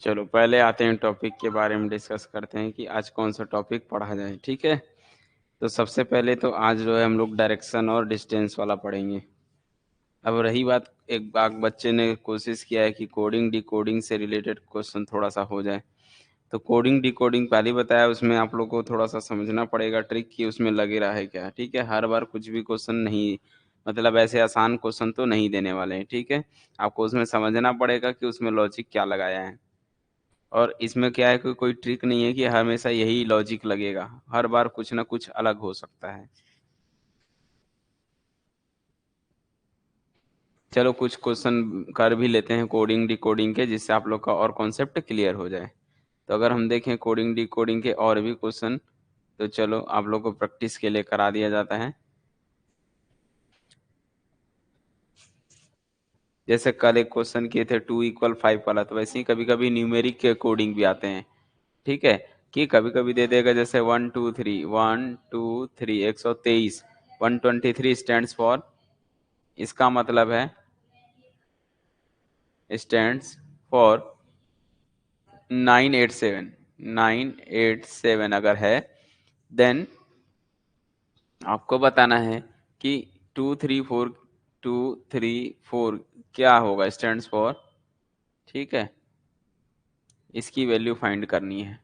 चलो पहले आते हैं टॉपिक के बारे में डिस्कस करते हैं कि आज कौन सा टॉपिक पढ़ा जाए। ठीक है, तो सबसे पहले तो आज जो है हम लोग डायरेक्शन और डिस्टेंस वाला पढ़ेंगे। अब रही बात, एक बाग बच्चे ने कोशिश किया है कि कोडिंग डिकोडिंग से रिलेटेड क्वेश्चन थोड़ा सा हो जाए। तो कोडिंग डिकोडिंग पहले ही बताया, उसमें आप लोग को थोड़ा सा समझना पड़ेगा ट्रिक कि उसमें लगे रहा है क्या। ठीक है, हर बार कुछ भी क्वेश्चन नहीं, मतलब ऐसे आसान क्वेश्चन तो नहीं देने वाले हैं। ठीक है, आपको उसमें समझना पड़ेगा कि उसमें लॉजिक क्या लगाया है। और इसमें क्या है कि कोई ट्रिक नहीं है कि हमेशा यही लॉजिक लगेगा, हर बार कुछ ना कुछ अलग हो सकता है। चलो कुछ क्वेश्चन कर भी लेते हैं कोडिंग डिकोडिंग के, जिससे आप लोग का और कॉन्सेप्ट क्लियर हो जाए। तो अगर हम देखें कोडिंग डिकोडिंग के और भी क्वेश्चन, तो चलो आप लोग को प्रैक्टिस के लिए करा दिया जाता है। जैसे कल एक क्वेश्चन किए थे 2 = 5 वाला, तो वैसे ही कभी कभी न्यूमेरिक के कोडिंग भी आते हैं। ठीक है, कि कभी कभी दे देगा जैसे 1 2 3 123 123 स्टैंड्स फॉर, इसका मतलब है स्टैंड्स फॉर 987 अगर है, देन आपको बताना है कि 2 3 4 क्या होगा स्टैंड्स फॉर। ठीक है, इसकी वैल्यू फाइंड करनी है।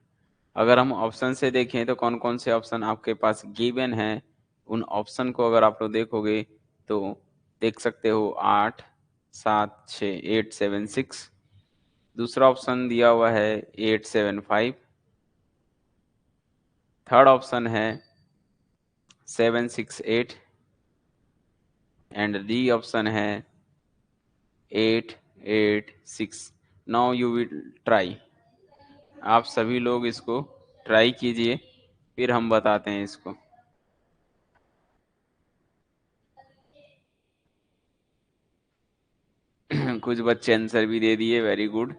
अगर हम ऑप्शन से देखें तो कौन कौन से ऑप्शन आपके पास गिवन है, उन ऑप्शन को अगर आप लोग देखोगे तो देख सकते हो 8 7 6 8 7 6। दूसरा ऑप्शन दिया हुआ है 8 7 5। थर्ड ऑप्शन है 7 6 8 एंड डी ऑप्शन है 8 8 6। नाउ यू विल ट्राई, आप सभी लोग इसको ट्राई कीजिए, फिर हम बताते हैं इसको। कुछ बच्चे आंसर भी दे दिए, वेरी गुड।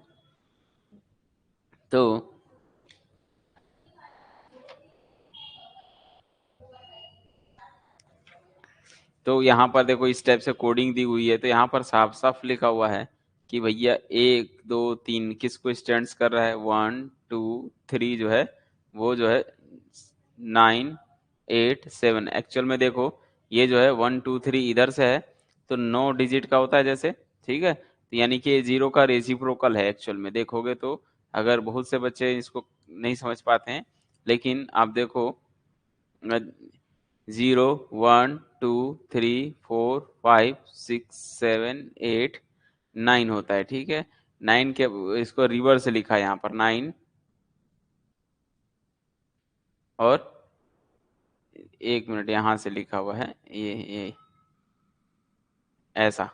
तो यहाँ पर देखो इस टाइप से कोडिंग दी हुई है, तो यहाँ पर साफ साफ लिखा हुआ है कि भैया 1 2 3 किसको स्टैंड्स कर रहा है, 1 2 3 जो है वो जो है 9 8 7। एक्चुअल में देखो ये जो है 1 2 3 इधर से है तो 9 डिजिट का होता है जैसे। ठीक है, तो यानी कि 0 का रेसिप्रोकल है एक्चुअल में देखोगे तो। अगर बहुत से बच्चे इसको नहीं समझ पाते हैं, लेकिन आप देखो 0 1 2 3 4 5 6 7 8 9 होता है। ठीक है, 9 के इसको रिवर्स लिखा है यहाँ पर 9 और 1 मिनट यहाँ से लिखा हुआ है ये ऐसा।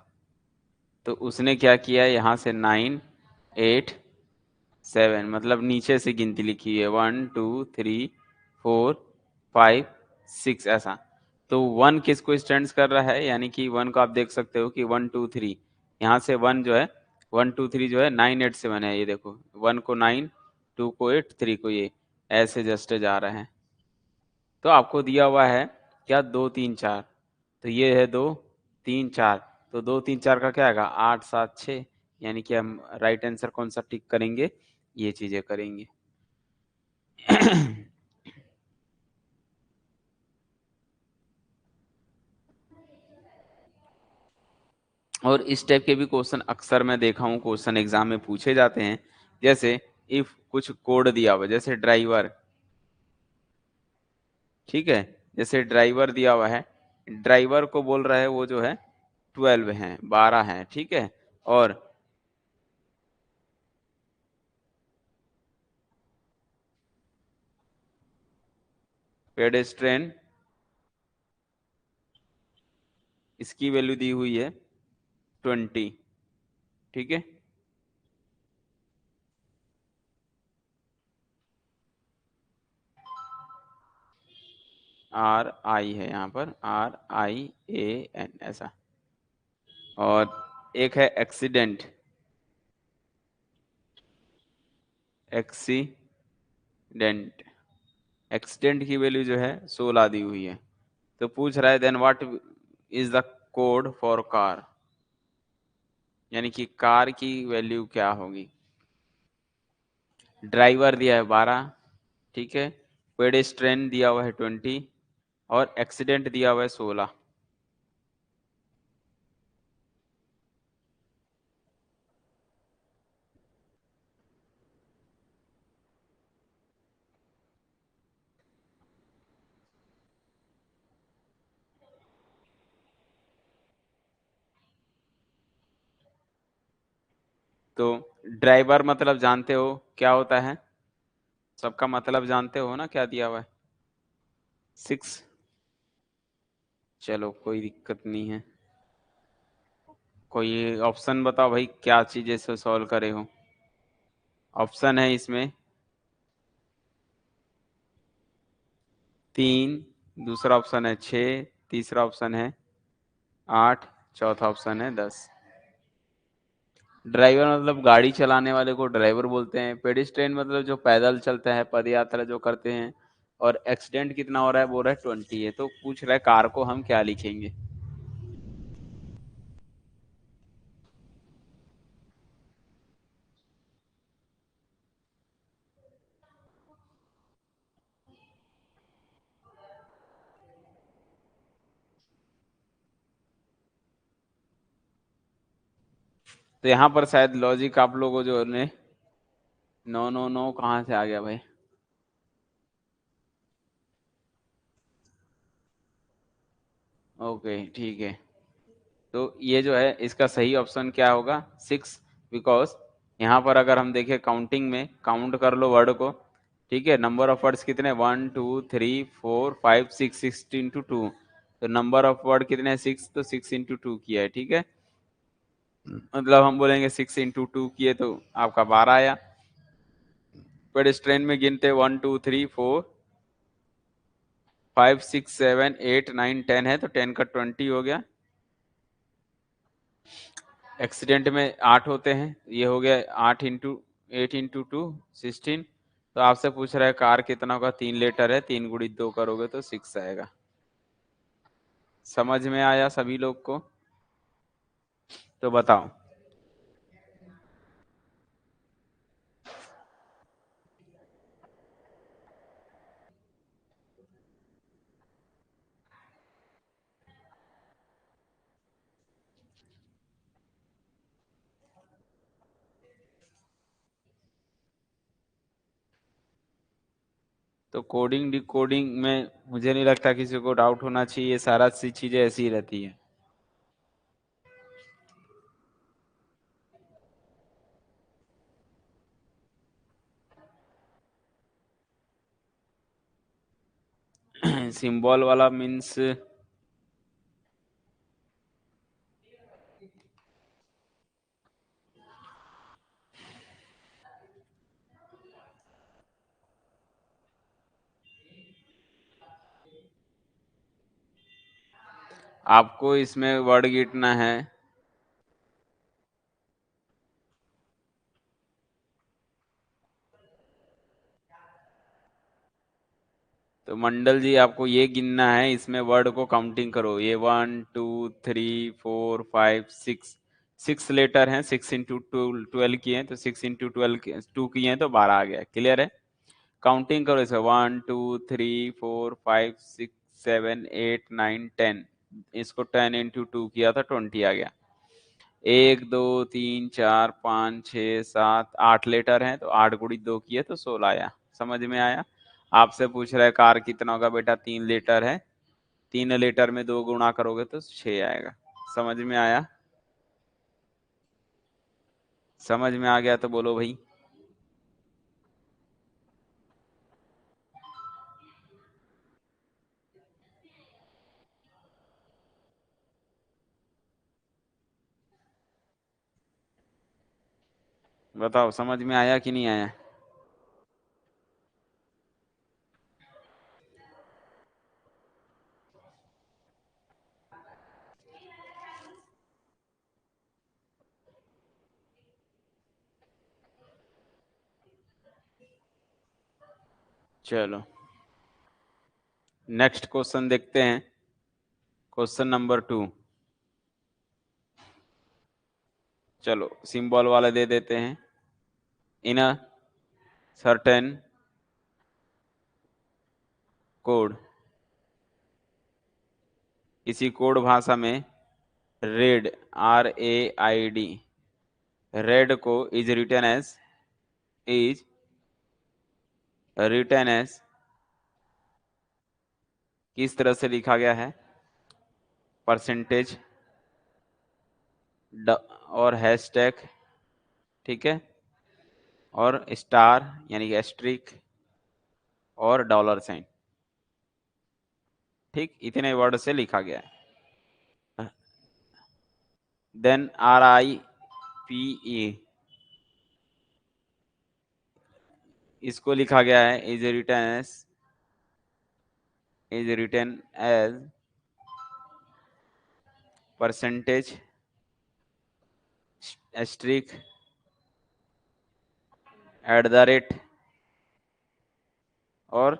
तो उसने क्या किया यहाँ से 9 8 7, मतलब नीचे से गिनती लिखी है 1 2 3 4 5 6 ऐसा। तो 1 किसको स्टैंड्स कर रहा है, यानी कि 1 को आप देख सकते हो कि 1 2 3 यहाँ से 1 जो है 1 2 3 जो है 9 8 7 है। ये देखो 1 को 9, 2 को 8, 3 को ये, ऐसे जस्ट जा रहे हैं। तो आपको दिया हुआ है क्या 2 3 4, तो ये है 2 3 4, तो 2 3 4 का क्या आएगा 8 7 6, यानी कि हम राइट आंसर कौन सा टिक करेंगे, ये चीजें करेंगे। और इस टाइप के भी क्वेश्चन अक्सर मैं देखा हूँ क्वेश्चन एग्जाम में पूछे जाते हैं। जैसे इफ कुछ कोड दिया हुआ जैसे ड्राइवर, ठीक है, जैसे ड्राइवर दिया हुआ है, ड्राइवर को बोल रहा है वो जो है 12 है 12 है। ठीक है, और पेडेस्ट्रेन इसकी वैल्यू दी हुई है 20। ठीक है, RI है यहाँ पर RIAN ऐसा। और एक है एक्सीडेंट, एक्सीडेंट एक्सीडेंट की वैल्यू जो है 16 दी हुई है। तो पूछ रहा है then what is the code for car, यानी कि कार की वैल्यू क्या होगी। ड्राइवर दिया है 12, ठीक है, पेडेस्ट्रियन दिया हुआ है 20 और एक्सीडेंट दिया हुआ है 16। तो ड्राइवर मतलब जानते हो क्या होता है? सबका मतलब जानते हो ना, क्या दिया हुआ है? 6। चलो कोई दिक्कत नहीं है। कोई ऑप्शन बताओ भाई, क्या चीज़ से सॉल्व करे हो? ऑप्शन है इसमें 3, दूसरा ऑप्शन है 6, तीसरा ऑप्शन है 8, चौथा ऑप्शन है 10। ड्राइवर मतलब गाड़ी चलाने वाले को ड्राइवर बोलते हैं। पेडिस्ट्रियन मतलब जो पैदल चलते हैं, पद यात्रा जो करते हैं। और एक्सीडेंट कितना हो रहा है, बोल रहा है 20 है। तो पूछ रहा है कार को हम क्या लिखेंगे? तो यहाँ पर शायद लॉजिक आप लोगों जो ने, नो नो नो कहाँ से आ गया भाई? ओके ठीक है। तो ये जो है इसका सही ऑप्शन क्या होगा? 6। बिकॉज यहाँ पर अगर हम देखें काउंटिंग में, काउंट कर लो वर्ड को, ठीक है। नंबर ऑफ वर्ड्स कितने, 1 2 3 4 5 6, 6 × 2। तो नंबर ऑफ वर्ड कितने हैं? 6, तो 6 × 2 किया है, ठीक है। मतलब हम बोलेंगे 6 × 2 किए तो आपका 12 आया। पेडेस्ट्रियन में गिनते 1 2 3 4 5 6 7 8 9 10 है, तो 10 का 20 हो गया। एक्सीडेंट में 8 होते हैं, ये हो गया 8 × 2 16। तो आपसे पूछ रहा है कार कितना होगा? 3 लीटर है, 3 × 2 करोगे तो 6 आएगा। समझ में आया सभी लोग को? तो बताओ। तो कोडिंग डिकोडिंग में मुझे नहीं लगता किसी को डाउट होना चाहिए, ये सारा सी चीजें ऐसी ही रहती है। सिंबल वाला मीन्स आपको इसमें वर्ड गिनना है। तो मंडल जी आपको ये गिनना है, इसमें वर्ड को काउंटिंग करो। ये 1 2 3 4 5 6, 6 लेटर हैं। 6 × 2 12 किए हैं, तो 6 × 12 2 किए हैं तो 12 आ गया। क्लियर है? काउंटिंग करो इसे, 1 2 3 4 5 6 7 8 9 10। इसको 10 × 2 किया था, 20 आ गया। 1 2 3 4 5 6 7 8 लेटर हैं, तो 8 × 2 किए तो 16 आया। समझ में आया? आपसे पूछ रहा है कार कितना होगा, बेटा 3 लीटर है, 3 लीटर में 2 गुणा करोगे तो 6 आएगा। समझ में आया? समझ में आ गया तो बोलो भाई। बताओ समझ में आया कि नहीं आया? चलो नेक्स्ट क्वेश्चन देखते हैं। Question number 2। चलो सिंबल वाला दे देते हैं। इन सर्टेन कोड, इसी कोड भाषा में रेड, RAID, रेड को इज रिटन एज किस तरह से लिखा गया है, परसेंटेज और हैशटैग, ठीक है, और स्टार यानी कि एस्ट्रिक और डॉलर साइन, ठीक, इतने वर्ड से लिखा गया है। देन RIPE, इसको लिखा गया है is written as percentage asterisk @ और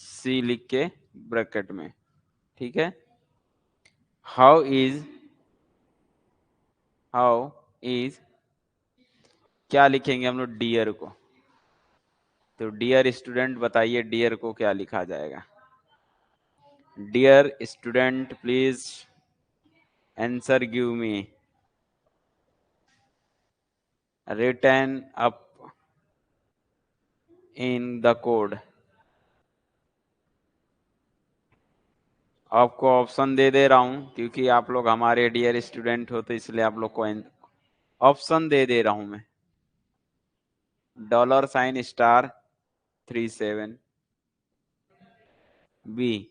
C लिख के ब्रैकेट में, ठीक है। हाउ इज क्या लिखेंगे हम लोग, डियर को, तो डियर स्टूडेंट बताइए डियर को क्या लिखा जाएगा। Dear student please answer give me, written up in the code. आपको ऑप्शन दे रहा हूं क्योंकि आप लोग हमारे डियर स्टूडेंट हो, तो इसलिए आप लोग को ऑप्शन दे रहा हूं मैं। $*37, B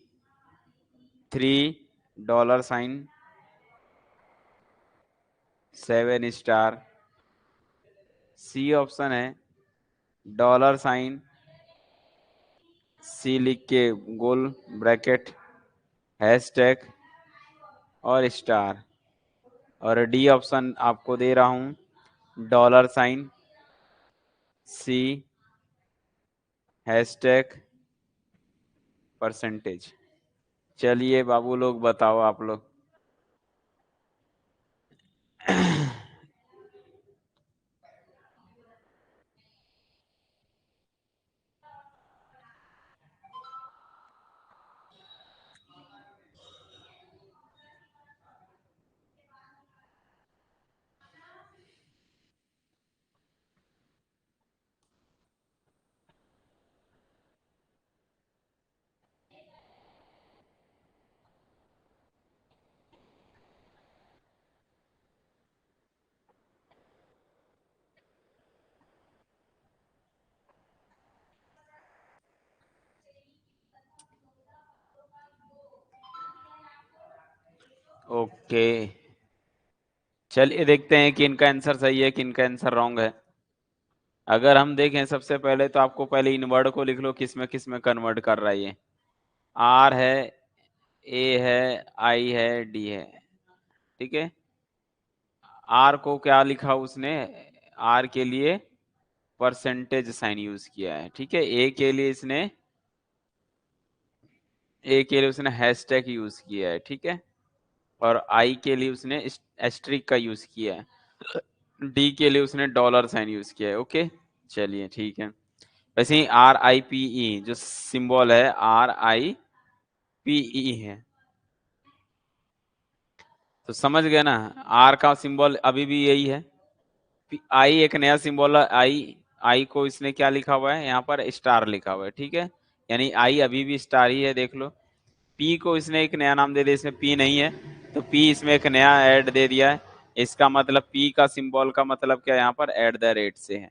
$3.7, C ऑप्शन है $C लिख के गोल ब्रैकेट हैशटैग और स्टार, और डी ऑप्शन आपको दे रहा हूं $C हैशटैग परसेंटेज। चलिए बाबू लोग बताओ आप लोग। ओके, चलिए देखते हैं कि इनका आंसर सही है कि इनका आंसर रॉन्ग है। अगर हम देखें सबसे पहले तो आपको पहले इन वर्ड को लिख लो किस में कन्वर्ट कर रहा है ये। R है, A है, I है, D है, ठीक है। R को क्या लिखा उसने, R के लिए परसेंटेज साइन यूज किया है, ठीक है। ए के लिए उसने हैशटैग यूज किया है, ठीक है। और आई के लिए उसने एस्ट्रिक का यूज किया है। डी के लिए उसने डॉलर साइन यूज किया है। ओके, चलिए ठीक है। वैसे ही RIPE जो सिंबल है RIPE है, तो समझ गए ना। आर का सिंबल अभी भी यही है। आई एक नया सिंबल है, आई को इसने क्या लिखा हुआ है, यहाँ पर स्टार लिखा हुआ है, ठीक है। यानी आई अभी भी स्टार ही है, देख लो। पी को इसने एक नया नाम दे दिया, इसमें पी नहीं है तो पी इसमें एक नया ऐड दे दिया है। इसका मतलब पी का सिंबल का मतलब क्या, यहाँ पर @ से है।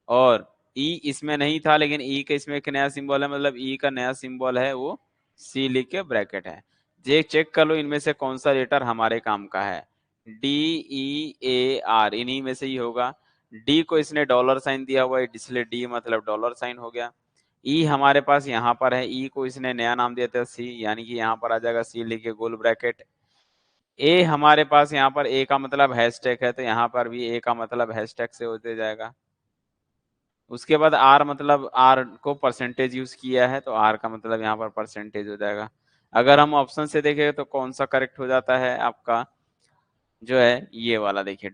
और ई इसमें नहीं था लेकिन ई का इसमें एक नया सिंबल है, मतलब ई का नया सिंबल है वो सी लिख के ब्रैकेट है। ये चेक कर लो इनमें से कौन सा लेटर हमारे काम का है। DEAR इन्हीं में से ही होगा। डी को इसने डॉलर साइन दिया हुआ है, इसलिए डी मतलब डॉलर साइन हो गया। ई हमारे पास यहाँ पर है, ई को इसने नया नाम दिया था सी, यानी कि यहाँ पर आ जाएगा सी लिख के गोल ब्रैकेट। ए हमारे पास यहाँ पर ए का मतलब हैशटैग है, तो यहाँ पर भी ए का मतलब हैशटैग से होते जाएगा। उसके बाद आर मतलब आर को परसेंटेज यूज किया है, तो आर का मतलब यहाँ पर परसेंटेज हो जाएगा। अगर हम ऑप्शन से देखें तो कौन सा करेक्ट हो जाता है आपका, जो है ये वाला, देखिए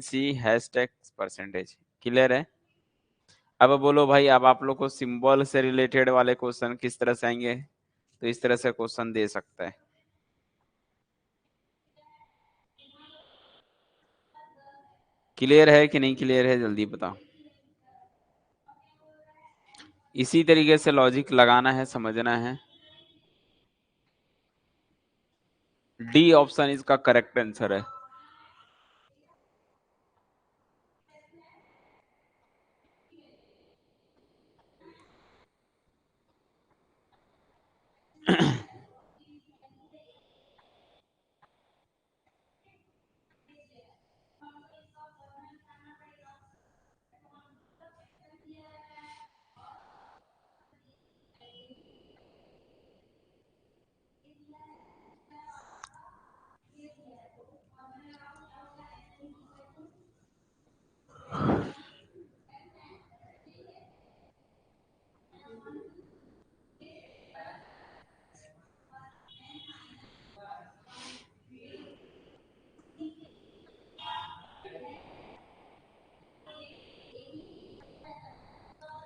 $C हैशटैग परसेंटेज। क्लियर है। अब बोलो भाई, अब आप लोग को सिंबल से रिलेटेड वाले क्वेश्चन किस तरह से आएंगे, तो इस तरह से क्वेश्चन दे सकता है। क्लियर है कि नहीं क्लियर है, जल्दी बताओ। इसी तरीके से लॉजिक लगाना है, समझना है। डी ऑप्शन इसका करेक्ट आंसर है।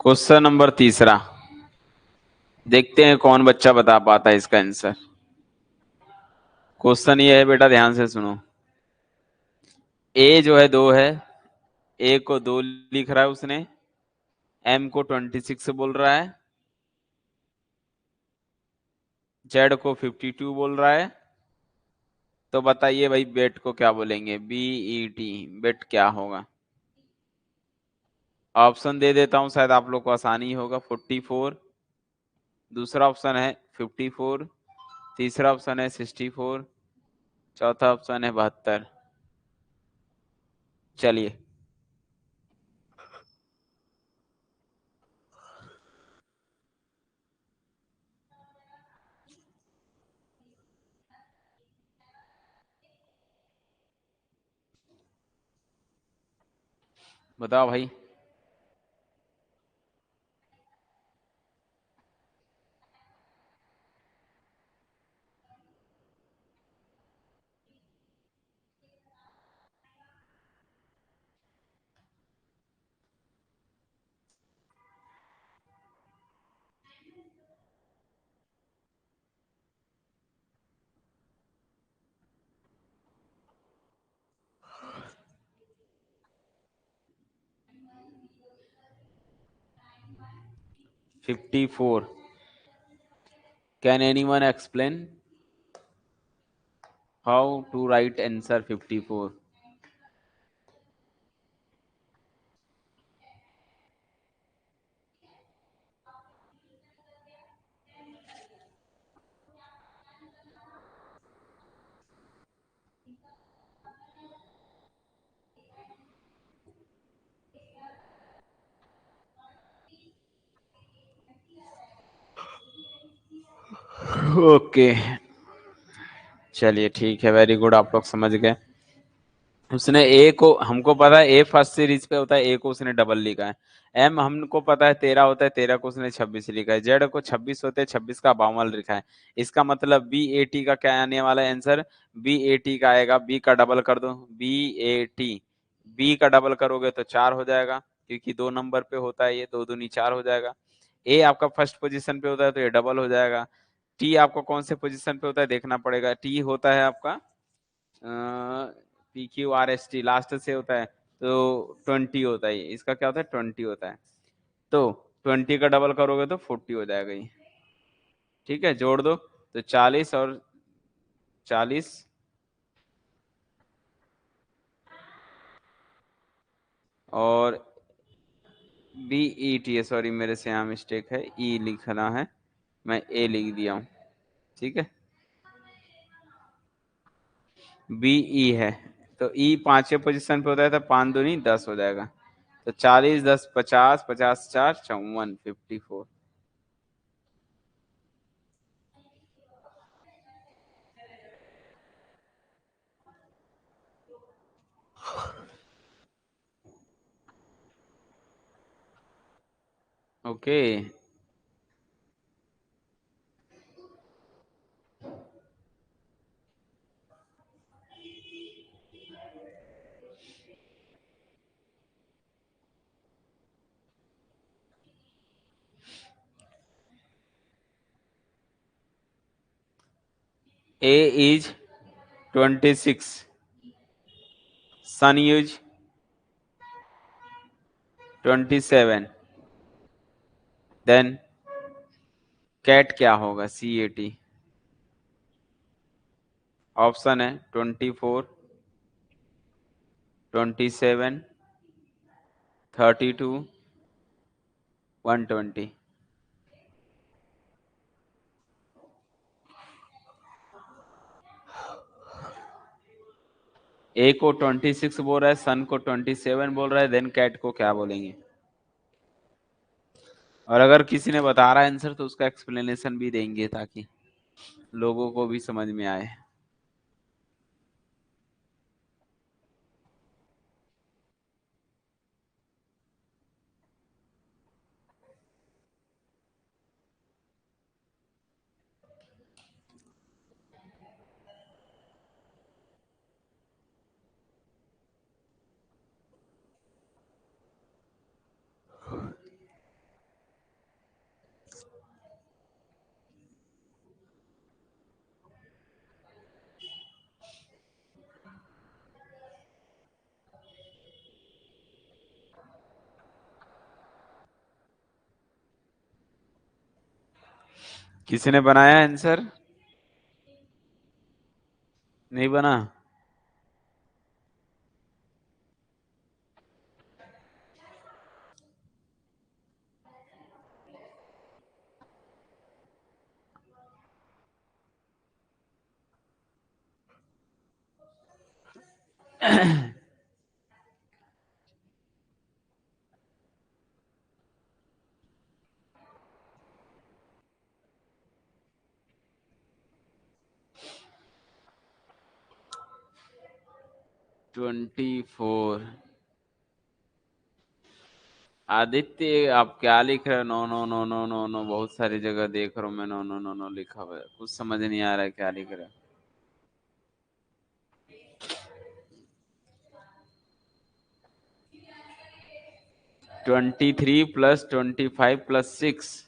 क्वेश्चन नंबर तीसरा, देखते हैं कौन बच्चा बता पाता है इसका आंसर। क्वेश्चन ये है बेटा, ध्यान से सुनो। ए जो है 2 है, ए को 2 लिख रहा है उसने, एम को 26 बोल रहा है, जेड को 52 बोल रहा है। तो बताइए भाई बेट को क्या बोलेंगे, BET, बेट क्या होगा। ऑप्शन दे देता हूं, शायद आप लोग को आसानी होगा। 44, दूसरा ऑप्शन है 54, तीसरा ऑप्शन है 64, चौथा ऑप्शन है 72। चलिए, बताओ भाई। 54। Can anyone explain how to write answer 54? Okay, चलिए ठीक है, वेरी गुड, आप लोग समझ गए। उसने ए को, हमको पता है ए फर्स्ट सीरीज पे होता है, ए को उसने डबल लिखा है। एम हमको पता है 13 होता है, 13 को उसने 26 लिखा है। जेड को 26 होते हैं, 26 का 52 लिखा है। इसका मतलब BAT का क्या आने वाला है आंसर, BAT का आएगा, बी का डबल कर दो, BAT, बी का डबल करोगे तो 4 हो जाएगा, क्योंकि 2 नंबर पे होता है ये, 2 दूनी 4 हो जाएगा। ए आपका फर्स्ट पोजीशन पे होता है तो ये डबल हो जाएगा। टी आपको कौन से पोजीशन पे होता है देखना पड़ेगा, टी होता है आपका PQRST लास्ट से होता है, तो 20 होता है, इसका क्या होता है 20 होता है। तो 20 का डबल करोगे तो 40 हो जाएगा ये। ठीक है, जोड़ दो तो 40 और 40, और BET, सॉरी मेरे से यहाँ मिस्टेक है, ई लिखना है, मैं ए लिख दिया हूँ। ठीक है, BE है, तो ई पांचवें पोजीशन पे होता है, तो 5 दूनी 10 हो जाएगा। तो 40 10 50, 50 4 54, 54। Okay, A is 26, sun is 27, then cat क्या होगा? CAT ऑप्शन है 24, 27, 32, 120। ए को 26 बोल रहा है, सन को 27 बोल रहा है, देन कैट को क्या बोलेंगे? और अगर किसी ने बता रहा है आंसर तो उसका एक्सप्लेनेशन भी देंगे ताकि लोगों को भी समझ में आए। किसी ने बनाया आंसर? नहीं बना? Twenty four. आदित्य आप क्या लिख रहे हो? No no no no no no, बहुत सारी जगह देख रहा हूँ मैं, नो नो नो नो लिखा हुआ है, कुछ समझ नहीं आ रहा है क्या लिख रहे हो। 23 प्लस 25 प्लस 6।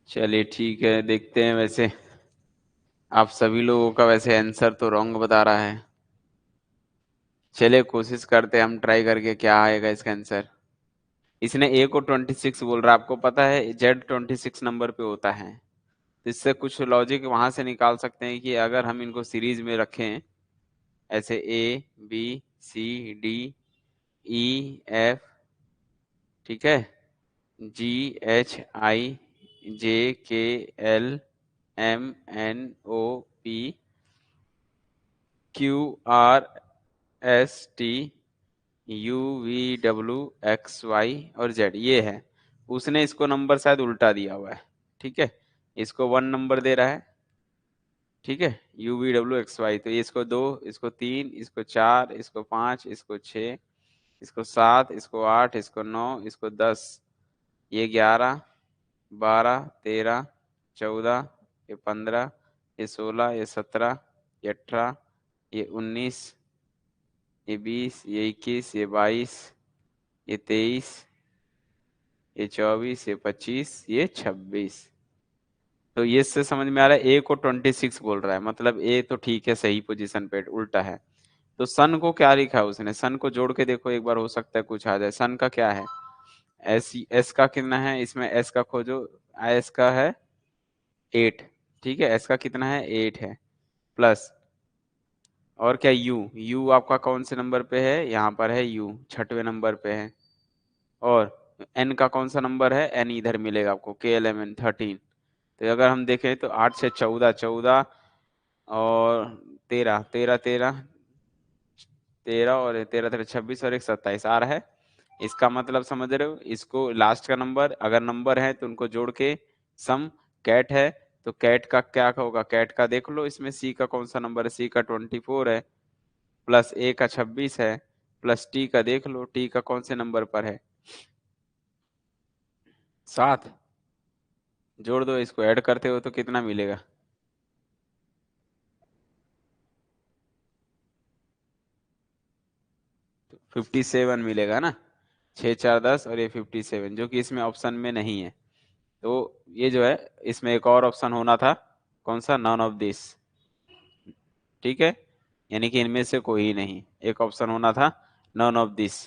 चलिए ठीक है, देखते हैं। वैसे आप सभी लोगों का वैसे आंसर तो रॉन्ग बता रहा है। चलिए कोशिश करते हैं हम, ट्राई करके क्या आएगा इसका आंसर। इसने ए को 26 बोल रहा है, आपको पता है जेड 26 नंबर पे होता है। तो इससे कुछ लॉजिक वहां से निकाल सकते हैं कि अगर हम इनको सीरीज में रखें, ऐसे A B C D E F, ठीक है, G H I J K L M N O P Q R S T U V W X Y और जेड, ये है। उसने इसको नंबर शायद उल्टा दिया हुआ है, ठीक है। इसको 1 नंबर दे रहा है, ठीक है, U V W X Y. तो ये इसको 2, इसको 3, इसको 4, इसको 5, इसको 6, इसको 7, इसको 8, इसको 9, इसको 10, ये 11, 12, 13, 14, ये 15, ये 16, ये 17, ये 18, ये 19, ये 20, ये 21, ये 22, ये 23, ये 24, ये 25, ये 26। तो ये इससे समझ में आ रहा है ए को 26 बोल रहा है, मतलब ए तो ठीक है, सही पोजीशन पे उल्टा है। तो सन को क्या लिखा है उसने? सन को जोड़ के देखो एक बार, हो सकता है कुछ आ जाए। सन का क्या है? एस एस का कितना है इसमें, एस का खोजो। एस का है 8। ठीक है, एस का कितना है 8 है, प्लस और क्या यू, यू आपका कौन से नंबर पे है, यहाँ पर है यू, छठवें नंबर पे है। और एन का कौन सा नंबर है, एन इधर मिलेगा आपको, के एल एम एन 13। तो अगर हम देखें तो 8 से 14, 14 और 13, 13, 13, 13 और 13, 13, 26 और एक 27 आ रहा है। इसका मतलब समझ रहे हो, इसको लास्ट का नंबर अगर नंबर है तो उनको जोड़ के सम कैट है। तो कैट का क्या होगा, कैट का देख लो, इसमें सी का कौन सा नंबर है, सी का 24 है, प्लस ए का 26 है, प्लस टी का देख लो, टी का कौन से नंबर पर है, 7। जोड़ दो, इसको ऐड करते हो तो कितना मिलेगा, 57 मिलेगा ना। 6, 4, 10 और ये 57, जो कि इसमें ऑप्शन में नहीं है। तो ये जो है, इसमें एक और ऑप्शन होना था, कौन सा, नॉन ऑफ दिस। ठीक है, यानी कि इनमें से कोई नहीं, एक ऑप्शन होना था नॉन ऑफ दिस।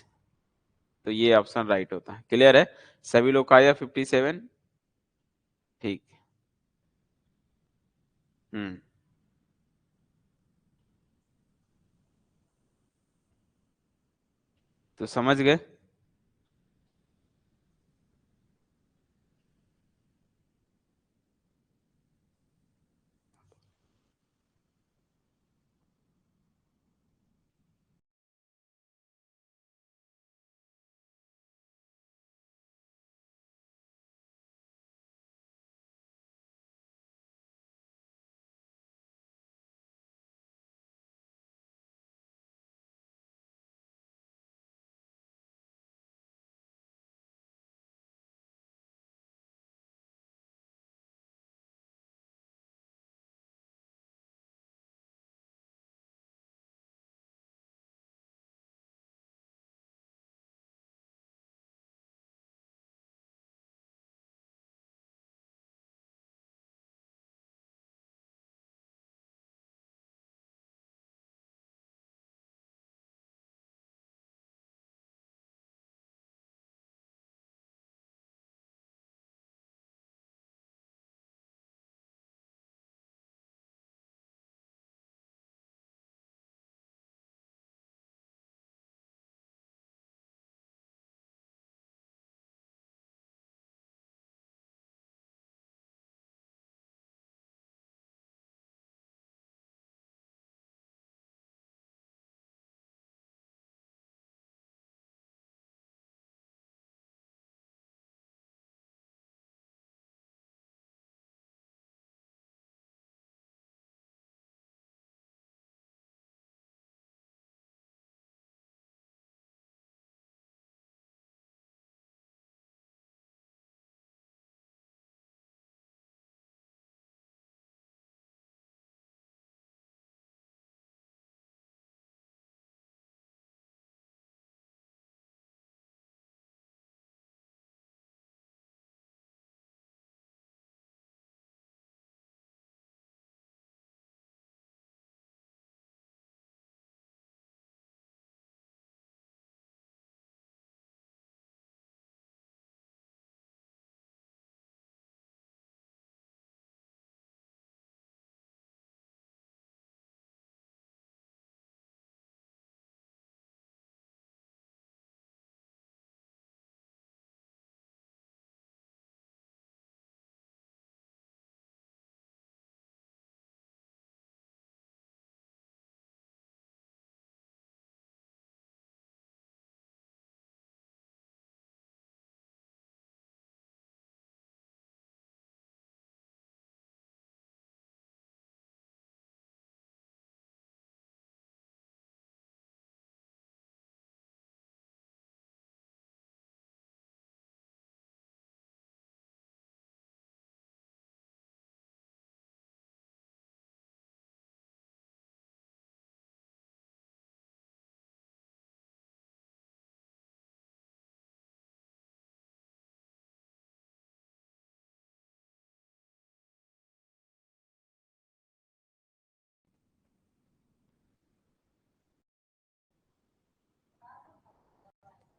तो ये ऑप्शन राइट होता है। क्लियर है, सभी लोग का आया 57। ठीक। हम्म। तो समझ गए।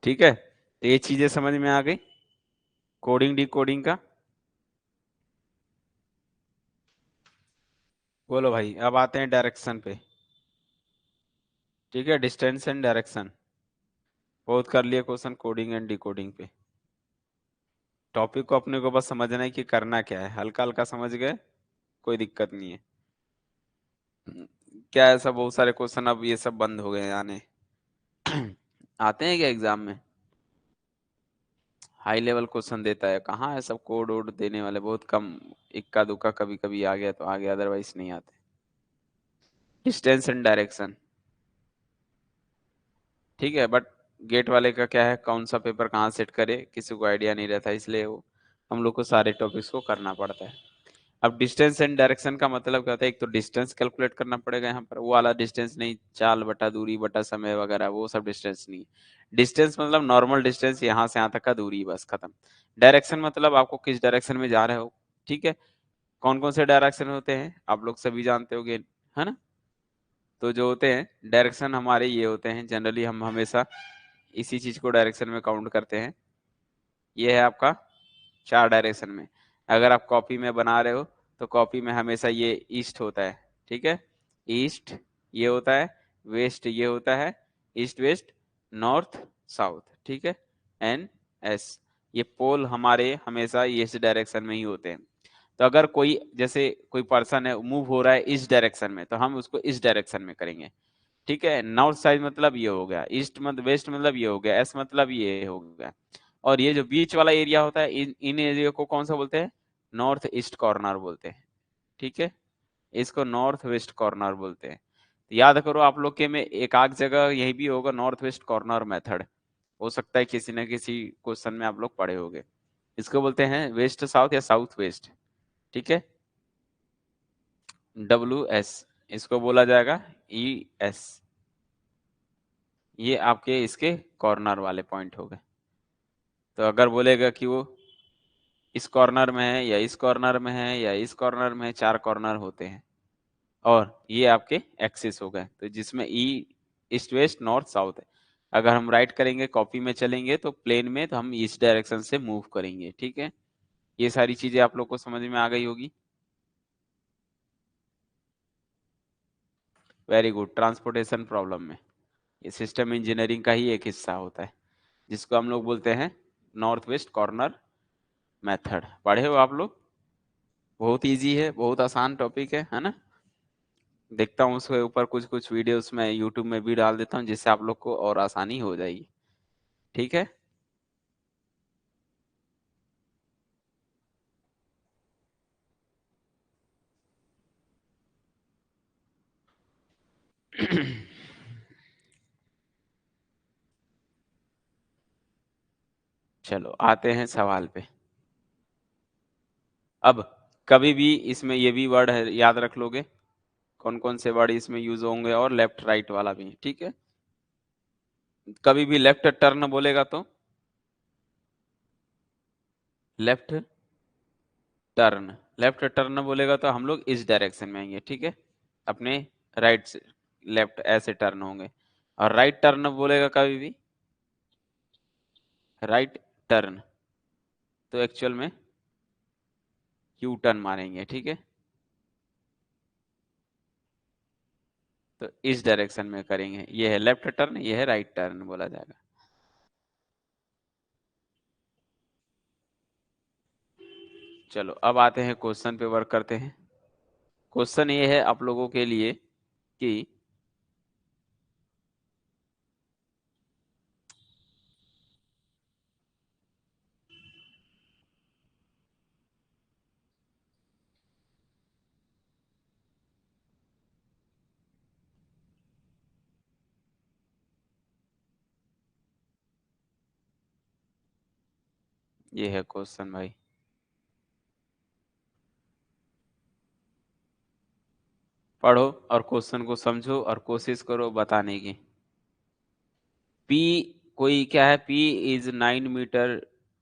ठीक है, तो ये चीजें समझ में आ गई कोडिंग डिकोडिंग का। बोलो भाई, अब आते हैं डायरेक्शन पे। ठीक है, डिस्टेंस एंड डायरेक्शन बहुत कर लिए क्वेश्चन कोडिंग एंड डिकोडिंग पे। टॉपिक को अपने को बस समझना है कि करना क्या है, हल्का हल्का समझ गए कोई दिक्कत नहीं है। क्या ऐसा बहुत सारे क्वेश्चन अब ये सब बंद हो गए हैं आने। आते हैं क्या एग्जाम में? हाई लेवल क्वेश्चन देता है कहाँ है, सब कोड वोड देने वाले बहुत कम। इक्का दुक्का कभी कभी आ गया तो आ गया, अदरवाइज नहीं आते। डिस्टेंस एंड डायरेक्शन ठीक है, बट गेट वाले का क्या है, कौन सा पेपर कहाँ सेट करे किसी को आइडिया नहीं रहता, इसलिए वो हम लोग को सारे टॉपिक्स को करना पड़ता है। अब डिस्टेंस एंड डायरेक्शन का मतलब क्या होता है, एक तो डिस्टेंस कैलकुलेट करना पड़ेगा यहाँ पर, वो वाला डिस्टेंस नहीं, चाल बटा दूरी बटा समय वगैरह वो सब डिस्टेंस नहीं। डिस्टेंस मतलब नॉर्मल डिस्टेंस, यहाँ से यहाँ तक का दूरी, बस खत्म। डायरेक्शन मतलब आपको किस डायरेक्शन में जा रहे हो। ठीक है, कौन कौन से डायरेक्शन होते हैं आप लोग सभी जानते होंगे, है ना। तो जो होते हैं डायरेक्शन हमारे ये होते हैं, जनरली हम हमेशा इसी चीज को डायरेक्शन में काउंट करते हैं। ये है आपका 4 डायरेक्शन में। अगर आप कॉपी में बना रहे हो तो कॉपी में हमेशा ये ईस्ट होता है। ठीक है, ईस्ट ये होता है, वेस्ट ये होता है, ईस्ट वेस्ट नॉर्थ साउथ। ठीक है, एन एस, ये पोल हमारे हमेशा इस डायरेक्शन में ही होते हैं। तो अगर कोई जैसे कोई पर्सन है मूव हो रहा है इस डायरेक्शन में, तो हम उसको इस डायरेक्शन में करेंगे। ठीक है, नॉर्थ साइड मतलब ये हो गया, ईस्ट मतलब वेस्ट मतलब ये हो गया, एस मतलब ये हो गया। और ये जो बीच वाला एरिया होता है, इन एरिया को कौन सा बोलते हैं, नॉर्थ ईस्ट कॉर्नर बोलते हैं। ठीक है, इसको नॉर्थ वेस्ट कॉर्नर बोलते हैं। तो याद करो आप लोग के में एक आध जगह यही भी होगा नॉर्थ वेस्ट कॉर्नर मेथड, हो सकता है किसी न किसी क्वेश्चन में आप लोग पढ़े होंगे। इसको बोलते हैं वेस्ट साउथ या साउथ वेस्ट। ठीक है, डब्ल्यू एस, इसको बोला जाएगा ई एस। ये आपके इसके कॉर्नर वाले पॉइंट हो गए। तो अगर बोलेगा कि वो इस कॉर्नर में है या इस कॉर्नर में है या इस कॉर्नर में है, 4 कॉर्नर होते हैं। और ये आपके एक्सिस हो गए, तो जिसमें ई ईस्ट वेस्ट नॉर्थ साउथ है। अगर हम राइट करेंगे कॉपी में चलेंगे तो प्लेन में, तो हम इस डायरेक्शन से मूव करेंगे। ठीक है, ये सारी चीजें आप लोग को समझ में आ गई होगी। वेरी गुड, ट्रांसपोर्टेशन प्रॉब्लम में ये सिस्टम इंजीनियरिंग का ही एक हिस्सा होता है, जिसको हम लोग बोलते हैं नॉर्थ वेस्ट कॉर्नर मेथड। पढ़े हो आप लोग? बहुत इजी है, बहुत आसान टॉपिक है ना। देखता हूँ उसके ऊपर कुछ कुछ वीडियोस मैं यूट्यूब में भी डाल देता हूँ, जिससे आप लोग को और आसानी हो जाएगी। ठीक है। चलो आते हैं सवाल पे। अब कभी भी इसमें ये भी वर्ड है, याद रख लोगे कौन कौन से वर्ड इसमें यूज होंगे, और लेफ्ट राइट वाला भी। ठीक है, कभी भी लेफ्ट टर्न बोलेगा तो लेफ्ट टर्न, लेफ्ट टर्न बोलेगा तो हम लोग इस डायरेक्शन में आएंगे। ठीक है, अपने राइट से लेफ्ट ऐसे टर्न होंगे। और राइट टर्न बोलेगा कभी भी राइट टर्न, तो एक्चुअल में यू टर्न मारेंगे। ठीक है, तो इस डायरेक्शन में करेंगे, ये है लेफ्ट टर्न, ये है राइट टर्न बोला जाएगा। चलो अब आते हैं क्वेश्चन पे, वर्क करते हैं। क्वेश्चन ये है आप लोगों के लिए कि ये है क्वेश्चन भाई, पढ़ो और क्वेश्चन को समझो और कोशिश करो बताने की। P कोई क्या है, P is 9 metre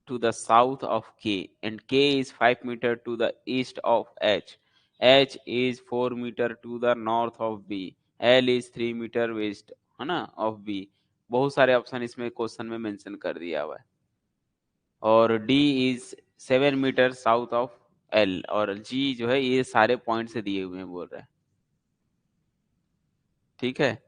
to the south of K and K is 5 metre to the east of H. H is 4 metre to the north of B. L is 3 metre west, है ना, of B। बहुत सारे option इसमें question में mention कर दिया हुआ है। और D is 7 metre south of L, और जी जो है ये सारे पॉइंट से दिए हुए हैं बोल रहा है। ठीक है,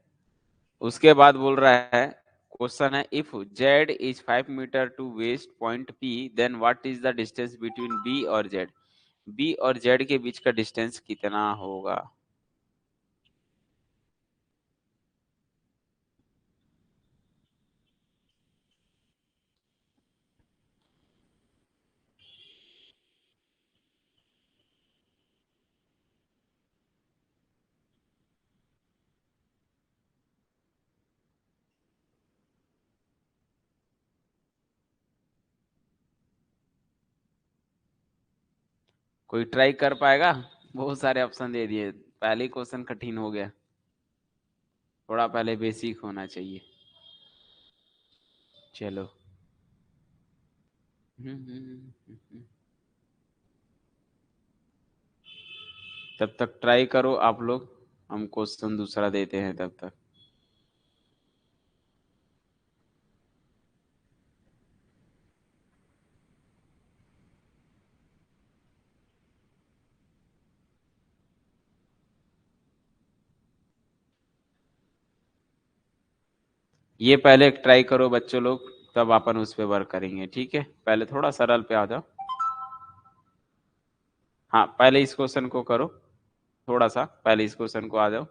उसके बाद बोल रहा है, क्वेश्चन है, if Z is 5 metre to west point P, then what is the distance between B और जेड। बी और जेड के बीच का डिस्टेंस कितना होगा। कोई ट्राई कर पाएगा। बहुत सारे ऑप्शन दे दिए, पहले क्वेश्चन कठिन हो गया, थोड़ा पहले बेसिक होना चाहिए। चलो। तब तक ट्राई करो आप लोग, हम क्वेश्चन दूसरा देते हैं तब तक। ये पहले ट्राई करो बच्चों लोग, तब अपन उस पे वर्क करेंगे। ठीक है, पहले थोड़ा सरल पे आ जाओ। हाँ, पहले इस क्वेश्चन को करो, थोड़ा सा पहले इस क्वेश्चन को आ जाओ,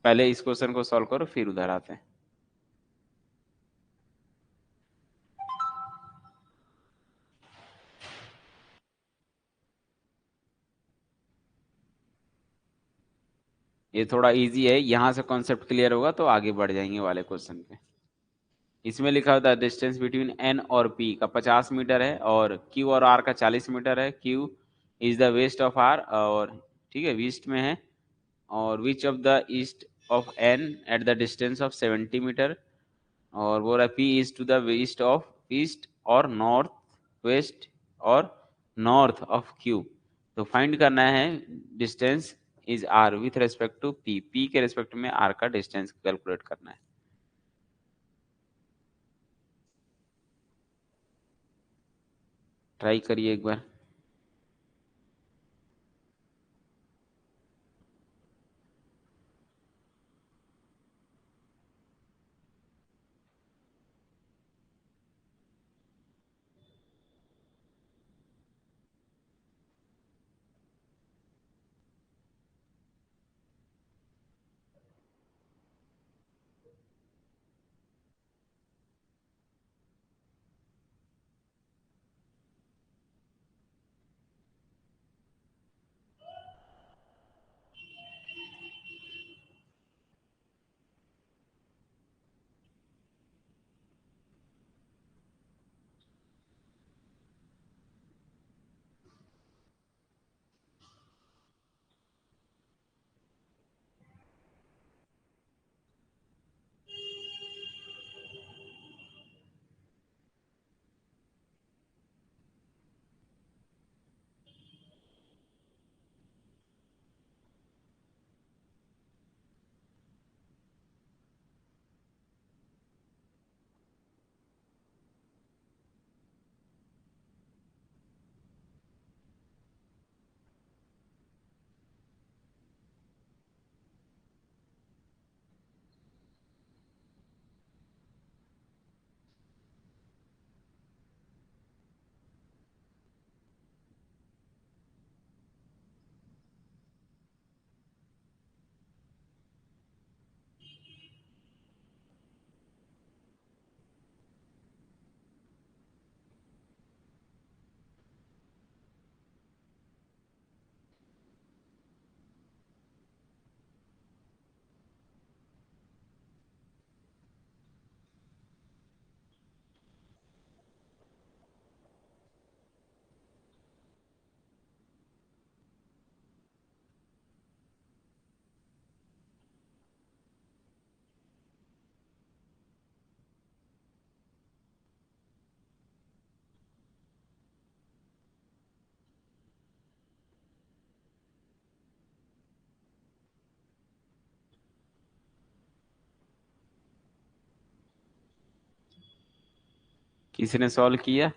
पहले इस क्वेश्चन को सॉल्व करो फिर उधर आते हैं। ये थोड़ा इजी है, यहाँ से कॉन्सेप्ट क्लियर होगा तो आगे बढ़ जाएंगे वाले क्वेश्चन पे। इसमें लिखा होता है डिस्टेंस बिटवीन एन और पी का 50 मीटर है, और क्यू और आर का 40 मीटर है। Q is the west of R, और ठीक है ईस्ट में है, और which of the east of N at the distance of 70 metre, और बोल रहा है P is to the west of east और नॉर्थ वेस्ट और नॉर्थ ऑफ क्यू। तो फाइंड करना है distance is R with respect to P, P के रेस्पेक्ट में आर का डिस्टेंस कैलकुलेट करना है। ट्राई करिए एक बार। किसने सॉल्व किया?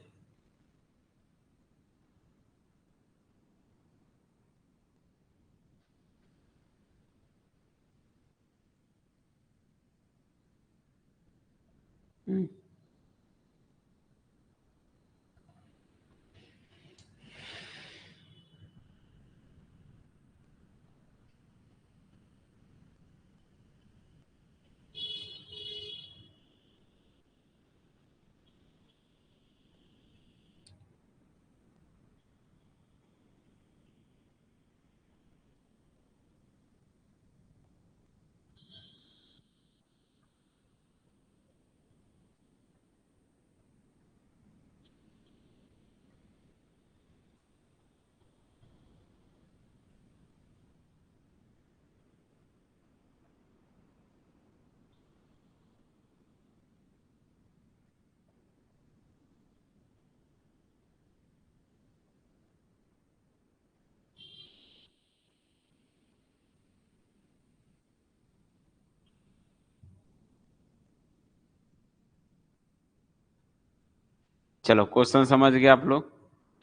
चलो क्वेश्चन समझ गए आप लोग?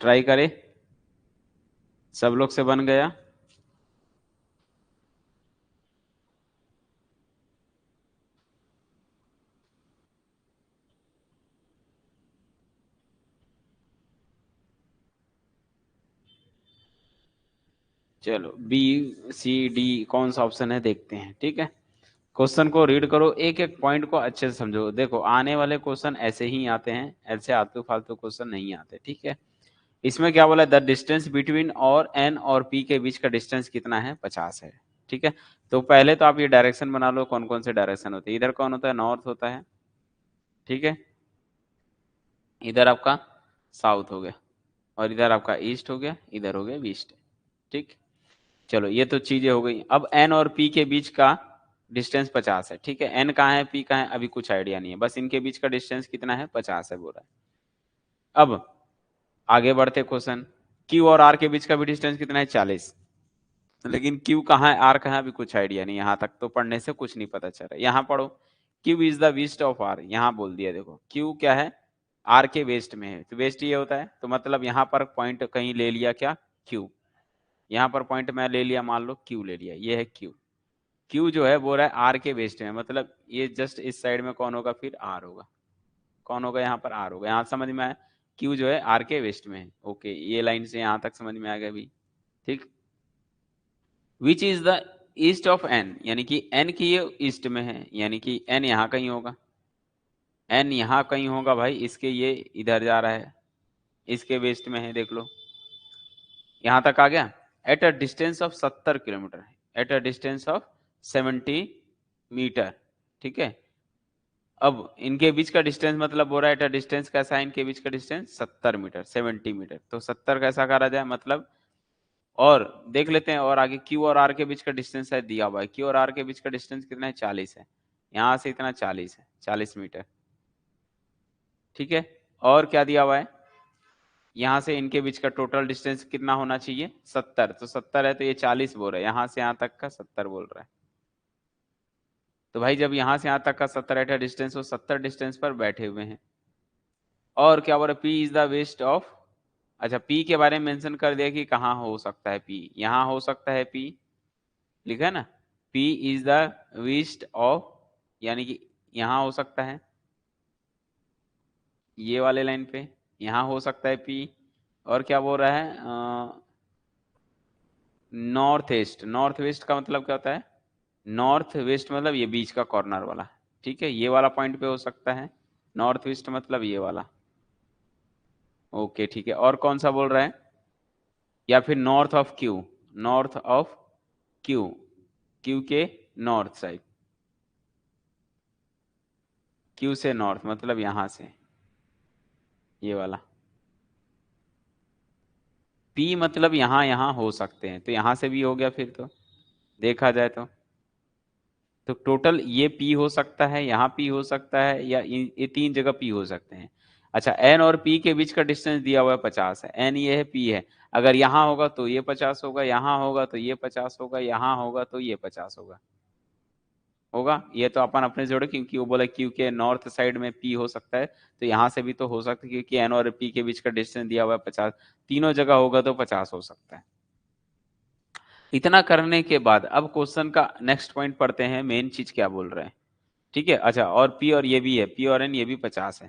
ट्राई करें, सब लोग से बन गया? चलो बी सी डी कौन सा ऑप्शन है देखते हैं, ठीक है। क्वेश्चन को रीड करो, एक एक पॉइंट को अच्छे से समझो। देखो आने वाले क्वेश्चन ऐसे ही आते हैं, ऐसे आलतू फालतू क्वेश्चन नहीं आते, ठीक है। इसमें क्या बोला, द डिस्टेंस बिटवीन और एन और पी के बीच का डिस्टेंस कितना है, 50 है, ठीक है। तो पहले तो आप ये डायरेक्शन बना लो, कौन कौन से डायरेक्शन होते हैं। इधर कौन होता है, नॉर्थ होता है, ठीक है। इधर आपका साउथ हो गया, और इधर आपका ईस्ट हो गया, इधर हो गया वेस्ट, ठीक। चलो ये तो चीजें हो गई। अब एन और पी के बीच का डिस्टेंस 50 है, ठीक है। एन कहाँ है, पी कहाँ है, अभी कुछ आइडिया नहीं है, बस इनके बीच का डिस्टेंस कितना है, 50 है बोल रहा है। अब आगे बढ़ते क्वेश्चन, क्यू और आर के बीच का भी डिस्टेंस कितना है, 40। लेकिन क्यू कहाँ है, आर कहाँ है, अभी कुछ आइडिया नहीं, यहाँ तक तो पढ़ने से कुछ नहीं पता चल रहा। यहाँ पढ़ो, Q is the west of R, यहाँ बोल दिया। देखो क्यू क्या है, आर के वेस्ट में है, तो वेस्ट ये होता है, तो मतलब यहाँ पर पॉइंट कहीं ले लिया क्या, क्यू। यहाँ पर पॉइंट मैं ले लिया, मान लो क्यू ले लिया, ये है क्यू। क्यू जो है बोल रहा है आर के वेस्ट में, मतलब ये जस्ट इस साइड में कौन होगा, फिर आर होगा। कौन होगा यहाँ पर, आर होगा। यहाँ समझ में आया, क्यू जो है आर के वेस्ट में है। ओके, ये लाइन से यहाँ तक समझ में आ गया भी, ठीक। Which is the east of N, यानी कि एन की ये ईस्ट में है, यानी कि एन यहाँ कहीं होगा। एन यहाँ कहीं होगा भाई, इसके ये इधर जा रहा है, इसके वेस्ट में है, देख लो यहाँ तक आ गया। At a distance of 70 kilometre, at a distance of 70 metre, ठीक है। अब इनके बीच का डिस्टेंस मतलब बोल रहा है, एट अ डिस्टेंस कैसा है, इनके बीच का डिस्टेंस 70 मीटर, 70 मीटर, तो 70 कैसा करा जाए मतलब। और देख लेते हैं, और आगे क्यू और आर के बीच का डिस्टेंस है दिया हुआ है, क्यू और आर के बीच का डिस्टेंस कितना है, 40 है। यहाँ से इतना 40 है, 40 मीटर, ठीक है। और क्या दिया हुआ है, यहाँ से इनके बीच का टोटल डिस्टेंस कितना होना चाहिए, 70, तो 70 है, तो ये 40 बोल रहा है, यहाँ से यहाँ तक का 70 बोल रहा है। तो भाई जब यहाँ से यहाँ तक का 70 है डिस्टेंस, वो 70 डिस्टेंस पर बैठे हुए हैं। और क्या बोल रहा है, P is the west of, अच्छा पी के बारे में मेंशन कर दिया कि कहाँ हो सकता है पी, यहाँ हो सकता है पी, लिखा है ना। P is the west of, यानी कि यहाँ हो सकता है, ये वाले लाइन पे यहाँ हो सकता है पी। और क्या बोल रहा है, नॉर्थ ईस्ट, नॉर्थ वेस्ट का मतलब क्या होता है, नॉर्थ वेस्ट मतलब ये बीच का कॉर्नर वाला, ठीक है, ये वाला पॉइंट पे हो सकता है। नॉर्थ वेस्ट मतलब ये वाला, ओके ठीक है। और कौन सा बोल रहा है, या फिर north of Q, north of Q, Q के नॉर्थ साइड, क्यू से नॉर्थ मतलब यहां से, ये वाला। पी मतलब यहाँ यहाँ हो सकते हैं, तो यहां से भी हो गया फिर तो, देखा जाए तो टोटल ये पी हो सकता है, यहाँ पी हो सकता है, या ये तीन जगह पी हो सकते हैं। अच्छा एन और पी के बीच का डिस्टेंस दिया हुआ है 50 है, एन ये है, पी है। अगर यहाँ होगा तो ये 50 होगा, यहाँ होगा तो ये 50 होगा, यहाँ होगा तो ये 50 होगा। होगा। ये तो अपन अपने जोड़े, क्योंकि वो बोला क्यू के नॉर्थ साइड में पी हो सकता है, तो यहाँ से भी तो हो सकता है, क्योंकि एन और पी के बीच का डिस्टेंस दिया हुआ है 50, तीनों जगह होगा तो 50 हो सकता है। इतना करने के बाद अब क्वेश्चन का नेक्स्ट पॉइंट पढ़ते हैं, मेन चीज क्या बोल रहे हैं। ठीक है, अच्छा, और पी और ये भी है, पी और एन ये भी 50 है।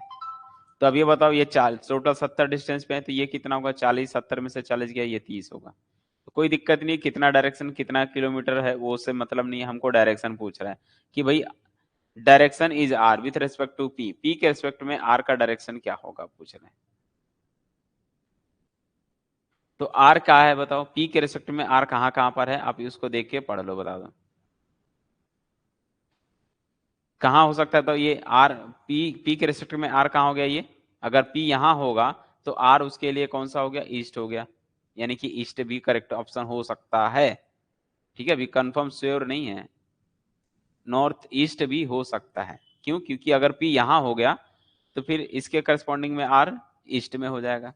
तो अब ये बताओ, ये टोटल 70 डिस्टेंस पे है, तो ये कितना होगा, 40, 70 में से 40 गया, ये 30 होगा। तो कोई दिक्कत नहीं, कितना डायरेक्शन कितना किलोमीटर है वो उससे मतलब नहीं है, हमको डायरेक्शन पूछ रहा है कि भाई direction is R with respect to P, P के रेस्पेक्ट में आर का डायरेक्शन क्या होगा पूछ रहे हैं। तो आर क्या है बताओ, पी के रेस्पेक्ट में आर कहाँ कहाँ पर है, आप उसको देख के पढ़ लो, बता दो कहाँ हो सकता है। तो ये आर, पी के रेस्पेक्ट में आर कहाँ हो गया, ये अगर पी यहाँ होगा तो आर उसके लिए कौन सा हो गया, ईस्ट हो गया, यानी कि ईस्ट भी करेक्ट ऑप्शन हो सकता है। ठीक है, अभी कंफर्म श्योर नहीं है, नॉर्थ ईस्ट भी हो सकता है। क्यों, क्योंकि अगर पी यहाँ हो गया तो फिर इसके करस्पॉन्डिंग में आर ईस्ट में हो जाएगा।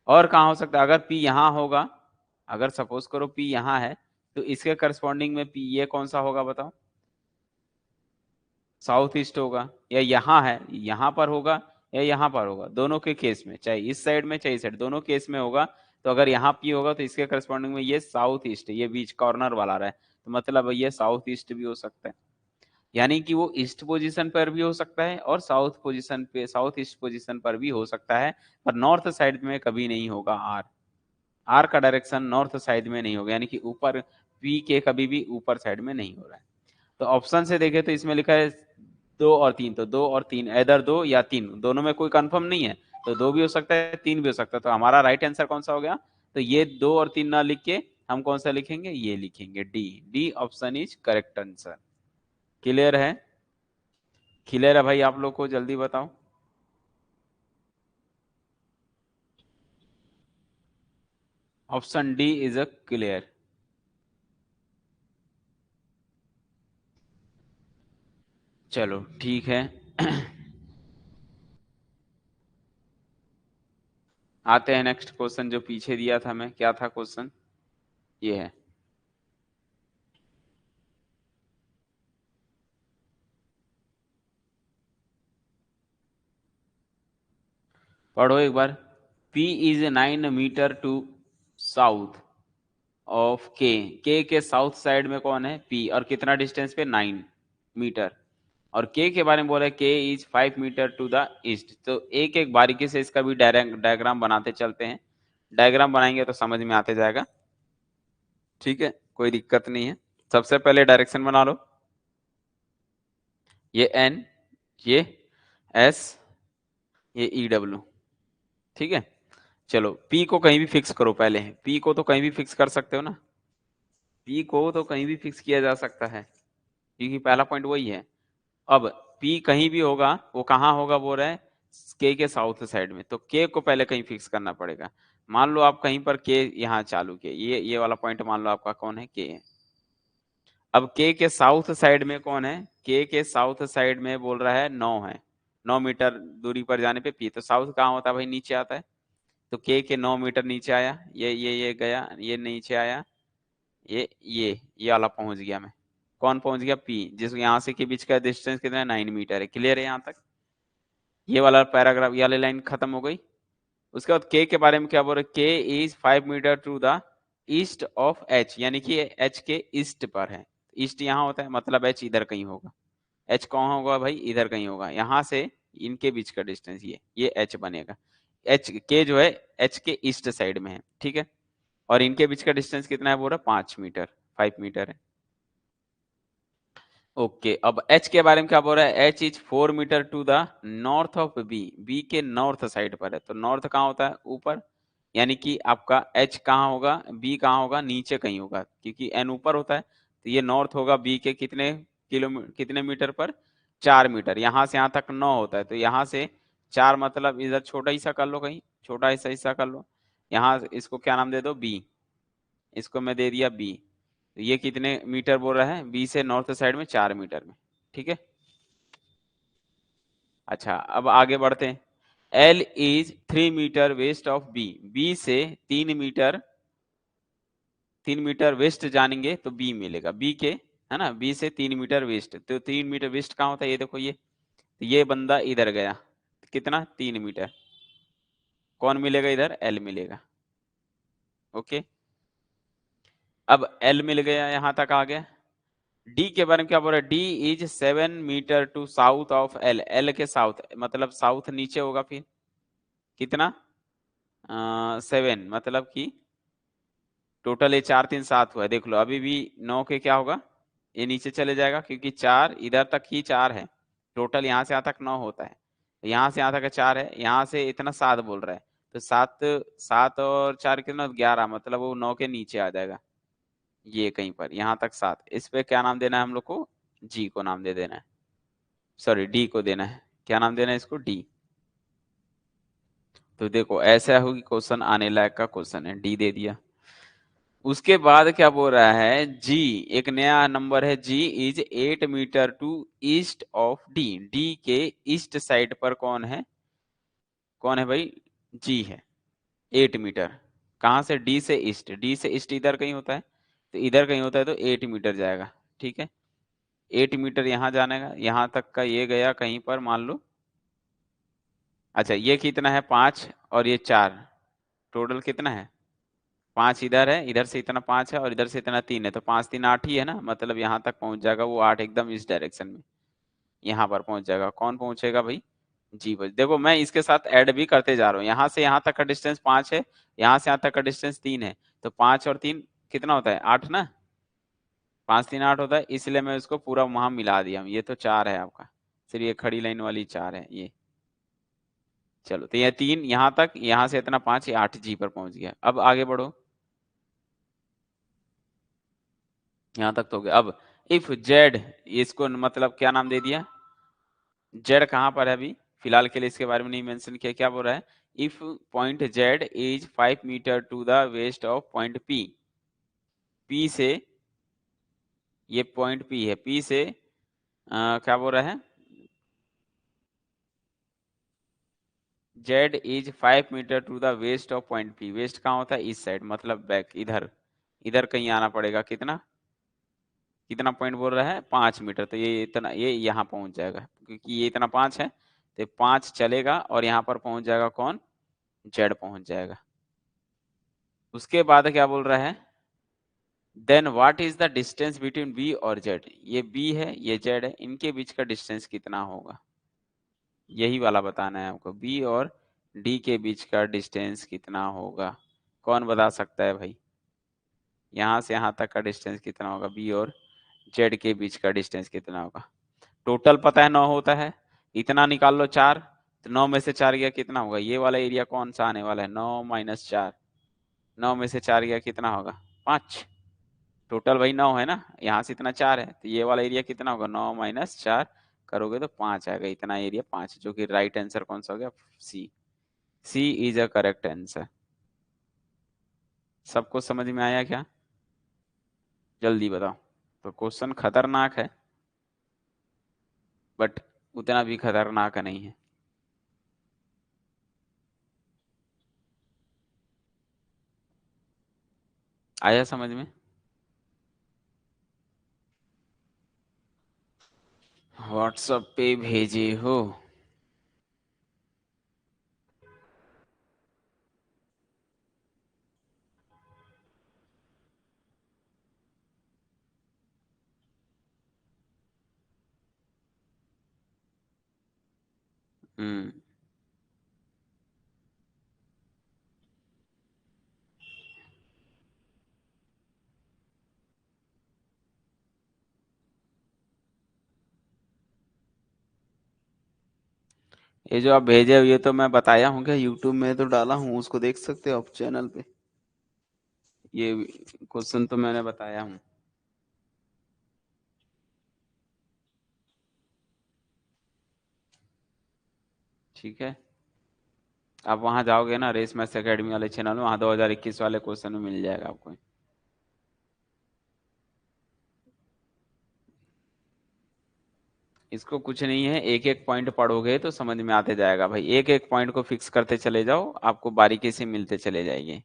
और कहाँ हो सकता है, अगर पी यहाँ होगा, अगर सपोज करो पी यहाँ है, तो इसके करस्पॉन्डिंग में पी ये कौन सा होगा बताओ, साउथ ईस्ट होगा। या यहाँ है, यहाँ पर होगा या यहाँ पर होगा, दोनों के केस में, चाहे इस साइड में चाहे इस साइड, दोनों केस में होगा। तो अगर यहाँ पी होगा तो इसके करस्पॉन्डिंग में ये साउथ ईस्ट, ये बीच कॉर्नर वाला रहा है, तो मतलब ये साउथ ईस्ट भी हो सकता है। यानी कि वो ईस्ट पोजीशन पर भी हो सकता है और साउथ पोजीशन पे, साउथ ईस्ट पोजीशन पर भी हो सकता है, पर नॉर्थ साइड में कभी नहीं होगा आर। आर का डायरेक्शन नॉर्थ साइड में नहीं होगा, यानी कि ऊपर पी के कभी भी ऊपर साइड में नहीं हो रहा है। तो ऑप्शन से देखे तो इसमें लिखा है 2 और 3, तो 2 और 3, इधर 2 या 3, दोनों में कोई कंफर्म नहीं है, तो 2 भी हो सकता है 3 भी हो सकता है। तो हमारा राइट आंसर कौन सा हो गया, तो ये 2 और 3 ना लिख के हम कौन सा लिखेंगे, ये लिखेंगे D, D option is correct answer. Clear है, क्लियर है भाई, आप लोग को जल्दी बताओ। Option D is a clear. चलो ठीक है। आते हैं नेक्स्ट क्वेश्चन, जो पीछे दिया था मैं, क्या था क्वेश्चन, ये है। पढ़ो एक बार। P is 9 metre to south of K south side में कौन है, P, और कितना डिस्टेंस पे, 9 मीटर। और के बारे में बोला है K is 5 metre to the east. तो एक एक बारीकी से इसका भी डायग्राम बनाते चलते हैं, डायग्राम बनाएंगे तो समझ में आते जाएगा। ठीक है, कोई दिक्कत नहीं है। सबसे पहले डायरेक्शन बना लो, ये एन, ये एस, ये ई डब्ल्यू। ठीक है, चलो पी को कहीं भी फिक्स करो, पहले पी को तो कहीं भी फिक्स कर सकते हो ना, पी को तो कहीं भी फिक्स किया जा सकता है, क्योंकि पहला पॉइंट वही है। अब पी कहीं भी होगा, वो कहाँ होगा बोल रहा है, के साउथ साइड में, तो के को पहले कहीं फिक्स करना पड़ेगा। मान लो आप कहीं पर के यहाँ चालू किए, ये वाला पॉइंट मान लो आपका कौन है, के है। अब के साउथ साइड में कौन है, के साउथ साइड में बोल रहा है 9 है, 9 मीटर दूरी पर जाने पे पी, तो साउथ कहाँ होता है भाई, नीचे आता है। तो के 9 मीटर नीचे आया, ये गया, ये नीचे आया, ये वाला पहुंच गया मैं, कौन पहुंच गया, पी, जिस यहाँ से के बीच का डिस्टेंस कितना है, 9 मीटर है। क्लियर है यहाँ तक, ये वाला पैराग्राफ, ये वाली लाइन खत्म हो गई। उसके बाद के बारे में क्या बोल रहे, K is 5 metre to the east of H, यानी कि एच के ईस्ट पर है। ईस्ट यहाँ होता है, मतलब एच इधर कहीं होगा, एच कहाँ होगा भाई, इधर कहीं होगा, यहाँ से इनके बीच का डिस्टेंस ये एच बनेगा। एच के जो है एच के ईस्ट साइड में है, ठीक है। और इनके बीच का डिस्टेंस कितना है बोल रहा, 5 मीटर, 5 मीटर है। ओके, अब एच के बारे में क्या बोल रहा है, H is 4 metre to the north of B, B के नॉर्थ साइड पर है। तो नॉर्थ कहाँ होता है, ऊपर, यानी कि आपका एच कहाँ होगा, बी कहाँ होगा, नीचे कहीं होगा, क्योंकि एन ऊपर होता है। तो ये नॉर्थ होगा बी के कितने कितने मीटर पर, 4 मीटर। यहाँ से यहाँ तक 9 होता है, तो यहाँ से 4, मतलब इधर छोटा हिस्सा कर लो, कहीं छोटा हिस्सा हिस्सा कर लो, यहाँ इसको क्या नाम दे दो, बी, इसको मैं दे दिया बी। तो ये कितने मीटर बोल रहा है, बी से नॉर्थ साइड में 4 मीटर में। ठीक है, अच्छा अब आगे बढ़ते हैं। L is 3 metre west of B, B से 3 मीटर, 3 मीटर वेस्ट जानेंगे तो बी मिलेगा, बी के है ना, बी से 3 मीटर वेस्ट, तो 3 मीटर वेस्ट कहाँ होता है, ये देखो ये बंदा इधर गया, कितना 3 मीटर, कौन मिलेगा इधर, एल मिलेगा। ओके, अब एल मिल गया, यहां तक आ गया। डी के बारे में क्या बोल रहा है, D is 7 metre to south of L, L के साउथ, मतलब साउथ नीचे होगा, फिर कितना 7, मतलब कि टोटल ये 4 3 7 हुआ है, देख लो अभी भी 9 के क्या होगा, ये नीचे चले जाएगा क्योंकि 4 इधर तक ही 4 है, टोटल यहाँ से यहाँ तक 9 होता है, यहाँ से यहाँ तक 4 है, यहाँ से इतना 7 बोल रहा है, तो 7 7 और 4 कितना 11, मतलब वो 9 के नीचे आ जाएगा, ये कहीं पर यहाँ तक 7, इस पे क्या नाम देना है हम लोग को, जी को नाम दे देना है, सॉरी डी को देना है, क्या नाम देना है इसको, डी। तो देखो ऐसा होगी क्वेश्चन, आने लायक का क्वेश्चन है, डी दे दिया। उसके बाद क्या बोल रहा है, जी एक नया नंबर है, G is 8 metre to east of D, D के ईस्ट साइड पर कौन है, कौन है भाई, जी है 8 मीटर, कहाँ से, डी से ईस्ट, डी से ईस्ट इधर कहीं होता है, तो इधर कहीं होता है, तो 8 मीटर जाएगा, ठीक है। 8 मीटर यहाँ जाने का, यहाँ तक का ये गया कहीं पर मान लो, अच्छा ये कितना है 5 और ये 4, टोटल कितना है 5, इधर है, इधर से इतना 5 है और इधर से इतना 3 है, तो 5 3 8 ही है ना, मतलब यहाँ तक पहुंच जाएगा वो 8 एकदम इस डायरेक्शन में, यहाँ पर पहुंच जाएगा, कौन पहुंचेगा भाई, जी भाई। देखो मैं इसके साथ ऐड भी करते जा रहा हूँ, यहाँ से यहाँ तक का डिस्टेंस 5 है, यहाँ से यहाँ तक का डिस्टेंस 3 है, तो 5 और 3 कितना होता है 8 ना, 5 3 8 होता है, इसलिए मैं उसको पूरा वहां मिला दिया हूँ, ये तो 4 है आपका, सिर्फ ये खड़ी लाइन वाली 4 है ये, चलो तो ये 3 यहाँ तक, यहाँ से इतना 5, ये 8 जी पर पहुंच गया। अब आगे बढ़ो, यहाँ तक तो हो गया। अब इफ जेड, इसको मतलब क्या नाम दे दिया, जेड कहाँ पर है अभी फिलहाल के लिए, इसके बारे में नहीं मेंशन किया, क्या बोल रहा है, if point Z is 5 metre to the west of point P, P से, ये पॉइंट पी है, पी से क्या बोल रहा है, Z is 5 metre to the west of point P, west कहाँ होता है, इस साइड, मतलब बैक, इधर इधर कहीं आना पड़ेगा, कितना कितना पॉइंट बोल रहा है 5 मीटर, तो ये इतना, ये यहाँ पहुंच जाएगा क्योंकि ये इतना 5 है, तो 5 चलेगा और यहाँ पर पहुंच जाएगा कौन, जेड पहुंच जाएगा। उसके बाद क्या बोल रहा है, then what is the distance between B और जेड, ये बी है ये जेड है, इनके बीच का डिस्टेंस कितना होगा, यही वाला बताना है आपको, बी और डी के बीच का डिस्टेंस कितना होगा, कौन बता सकता है भाई, यहाँ से यहाँ तक का डिस्टेंस कितना होगा, बी और जेड के बीच का डिस्टेंस कितना होगा, टोटल पता है 9 होता है, इतना निकाल लो 4, तो 9 में से 4 गया कितना होगा, ये वाला एरिया कौन सा आने वाला है, 9 माइनस 4, 9 में से 4 गया कितना होगा 5, टोटल भाई 9 है ना, यहाँ से इतना 4 है, तो ये वाला एरिया कितना होगा, 9 माइनस 4 करोगे तो 5 आएगा, इतना एरिया 5, जो कि राइट आंसर कौन सा हो गया, सी, सी इज अ करेक्ट आंसर। सबको समझ में आया क्या, जल्दी बताओ। तो क्वेश्चन खतरनाक है, बट उतना भी खतरनाक नहीं है, आया समझ में, व्हाट्सएप पे भेजे हो, हम्म। ये जो आप भेजे हो ये तो मैं बताया हूँ, क्या यूट्यूब में तो डाला हूँ, उसको देख सकते हो आप चैनल पे, ये क्वेश्चन तो मैंने बताया हूँ, ठीक है। आप वहां जाओगे ना रेस मैथ्स एकेडमी वाले चैनल में, वहां 2021 वाले क्वेश्चन में मिल जाएगा आपको। इसको कुछ नहीं है, एक एक पॉइंट पढ़ोगे तो समझ में आते जाएगा भाई, एक एक पॉइंट को फिक्स करते चले जाओ, आपको बारीकी से मिलते चले जाएंगे।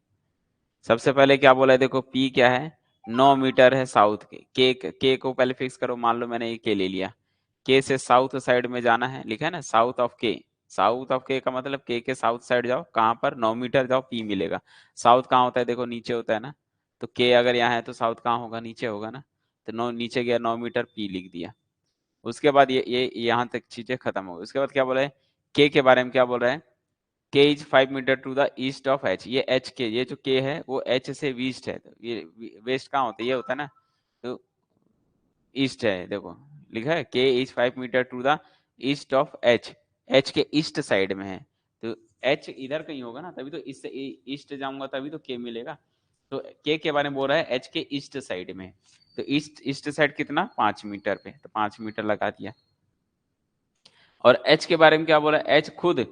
सबसे पहले क्या बोला है, देखो पी क्या है, 9 मीटर है साउथ के को पहले फिक्स करो। मान लो मैंने ये के ले लिया, के से साउथ साइड में जाना है, लिखा है ना south of K. South of के का मतलब के साउथ साइड जाओ, कहाँ पर 9 मीटर जाओ, पी मिलेगा। साउथ कहाँ होता है, देखो नीचे होता है ना, तो के अगर यहाँ है तो साउथ कहाँ होगा, नीचे होगा ना। तो 9 नीचे गया, 9 मीटर पी लिख दिया। उसके बाद ये यहाँ तक चीजें खत्म हो गई। उसके बाद क्या बोला है, के बारे में क्या बोल रहा है, K is 5 metre to the east of H. ये एच के, ये जो के है वो एच से वेस्ट है, तो ये वेस्ट कहाँ होता है, ये होता है ना, तो ईस्ट है। देखो लिखा है K is 5 metre to the east of H, H K east side में है। तो एच इधर कहीं होगा ना, तभी तो इससे ईस्ट जाऊंगा तभी तो के मिलेगा। तो के बारे में बोल रहा है एच के ईस्ट साइड में। तो ईस्ट ईस्ट साइड कितना, 5 मीटर पे, तो 5 मीटर लगा दिया। और एच के बारे में क्या बोला, एच खुद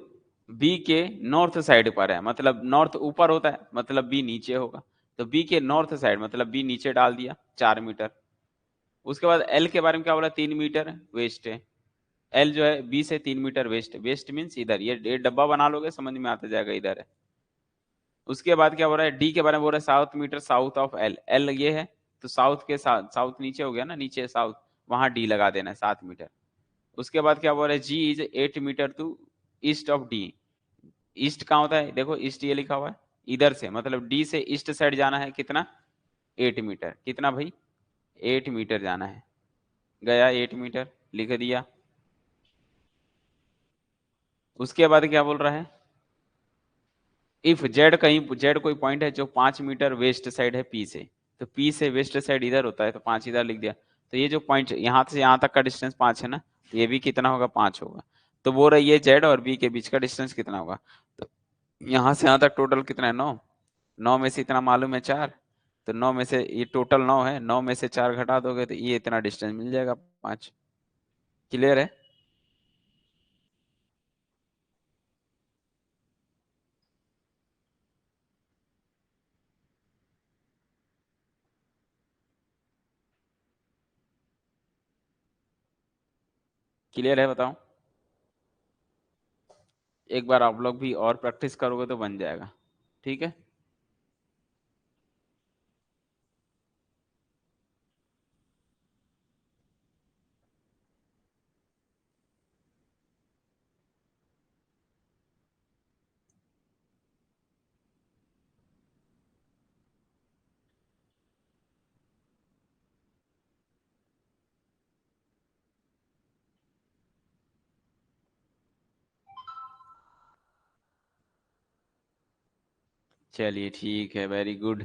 बी के नॉर्थ साइड पर है, मतलब नॉर्थ ऊपर होता है, मतलब बी नीचे होगा। तो बी के नॉर्थ साइड मतलब बी नीचे डाल दिया, 4 मीटर। उसके बाद एल के बारे में क्या बोला, 3 मीटर वेस्ट है। एल जो है बी से 3 मीटर वेस्ट, वेस्ट मीन्स इधर, ये डब्बा बना लोगे समझ में आता जाएगा, इधर है। उसके बाद क्या बोल रहा है, डी के बारे में बोल रहा है 7 metre south of L. L ये है, तो साउथ के साथ, साउथ नीचे हो गया ना, नीचे साउथ, वहां डी लगा देना है 7 मीटर। उसके बाद क्या बोल रहा है, G is 8 metre to east of D. East कहाँ होता है, देखो ईस्ट ये लिखा हुआ है, इधर से मतलब डी से ईस्ट साइड जाना है कितना, 8 मीटर। कितना भाई, 8 मीटर जाना है, गया 8 मीटर, लिख दिया। उसके बाद क्या बोल रहा है, इफ जेड कहीं, जेड कोई पॉइंट है जो 5 मीटर वेस्ट साइड है पी से, तो पी से वेस्ट साइड इधर होता है, तो 5 इधर लिख दिया। तो ये जो पॉइंट यहाँ से यहाँ तक का डिस्टेंस 5 है ना, ये भी कितना होगा, 5 होगा। तो बोल रही है जेड और बी के बीच का डिस्टेंस कितना होगा, तो यहाँ से यहाँ तक टोटल कितना है, 9। 9 में से इतना मालूम है 4, तो 9 में से ये टोटल 9 है, 9 में से 4 घटा दोगे तो ये इतना डिस्टेंस मिल जाएगा, 5। क्लियर है। क्लियर है बताओ। एक बार आप लोग भी और प्रैक्टिस करोगे तो बन जाएगा, ठीक है। चलिए ठीक है, वेरी गुड।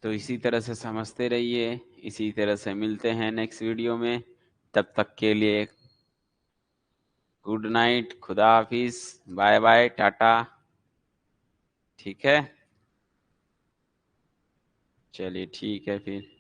तो इसी तरह से समझते रहिए, इसी तरह से मिलते हैं नेक्स्ट वीडियो में। तब तक के लिए गुड नाइट, खुदा हाफिज, बाय बाय, टाटा। ठीक है, चलिए ठीक है फिर।